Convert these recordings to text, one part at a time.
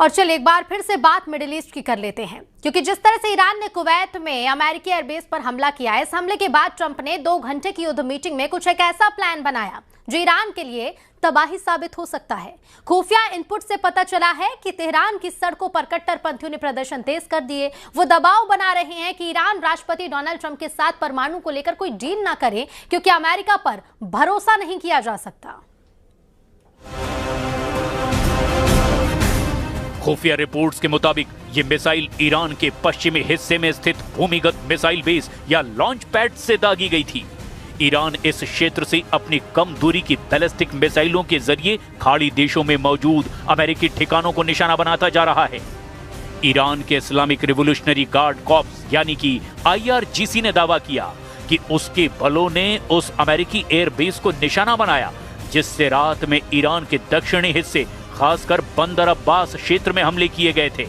और चल एक बार फिर से बात मिडिल ईस्ट की कर लेते हैं, क्योंकि जिस तरह से ईरान ने कुवैत में अमेरिकी एयरबेस पर हमला किया है, इस हमले के बाद ट्रंप ने 2 घंटे की युद्ध मीटिंग में कुछ एक ऐसा प्लान बनाया जो ईरान के लिए तबाही साबित हो सकता है। खुफिया इनपुट से पता चला है कि तेहरान की सड़कों पर कट्टरपंथियों ने प्रदर्शन तेज कर दिए। वो दबाव बना रहे हैं कि ईरान राष्ट्रपति डोनाल्ड ट्रंप के साथ परमाणु को लेकर कोई डील ना करे, क्योंकि अमेरिका पर भरोसा नहीं किया जा सकता। खुफिया रिपोर्ट्स के मुताबिक ये मिसाइल ईरान के पश्चिमी हिस्से में स्थित भूमिगत मिसाइल बेस या लॉन्च पैड से दागी गई थी। ईरान इस क्षेत्र से अपनी कम दूरी की बैलिस्टिक मिसाइलों के जरिए खाड़ी देशों में मौजूद अमेरिकी ठिकानों को निशाना बनाता जा रहा है। ईरान के इस्लामिक रिवोल्यूशनरी गार्ड कॉर्प्स यानी कि IRGC ने दावा किया कि उसके बलों ने उस अमेरिकी एयरबेस को निशाना बनाया, जिससे रात में ईरान के दक्षिणी हिस्से खासकर बंदर अब्बास क्षेत्र में हमले किए गए थे।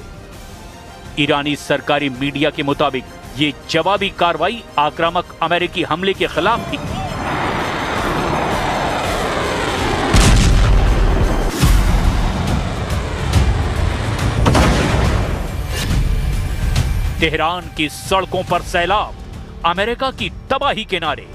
ईरानी सरकारी मीडिया के मुताबिक ये जवाबी कार्रवाई आक्रामक अमेरिकी हमले के खिलाफ थी। तेहरान की सड़कों पर सैलाब, अमेरिका की तबाही के नारे।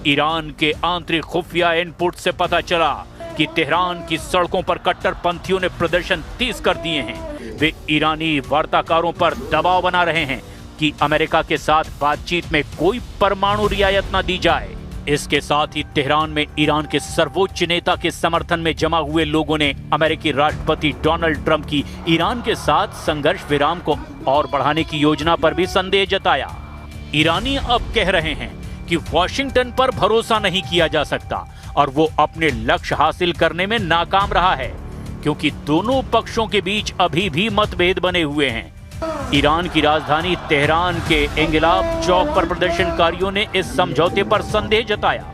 ईरान के आंतरिक खुफिया इनपुट से पता चला कि तेहरान की सड़कों पर कट्टरपंथियों ने प्रदर्शन तेज कर दिए हैं। वे ईरानी वार्ताकारों पर दबाव बना रहे हैं कि अमेरिका के साथ बातचीत में कोई परमाणु रियायत न दी जाए। इसके साथ ही तेहरान में ईरान के सर्वोच्च नेता के समर्थन में जमा हुए लोगों ने अमेरिकी राष्ट्रपति डोनाल्ड ट्रंप की ईरान के साथ संघर्ष विराम को और बढ़ाने की योजना पर भी संदेह जताया। ईरानी अब कह रहे हैं कि वॉशिंगटन पर भरोसा नहीं किया जा सकता और वो अपने लक्ष्य हासिल करने में नाकाम रहा है, क्योंकि दोनों पक्षों के बीच अभी भी मतभेद बने हुए हैं। ईरान की राजधानी तेहरान के इंगिलाब चौक पर प्रदर्शनकारियों ने इस समझौते पर संदेह जताया।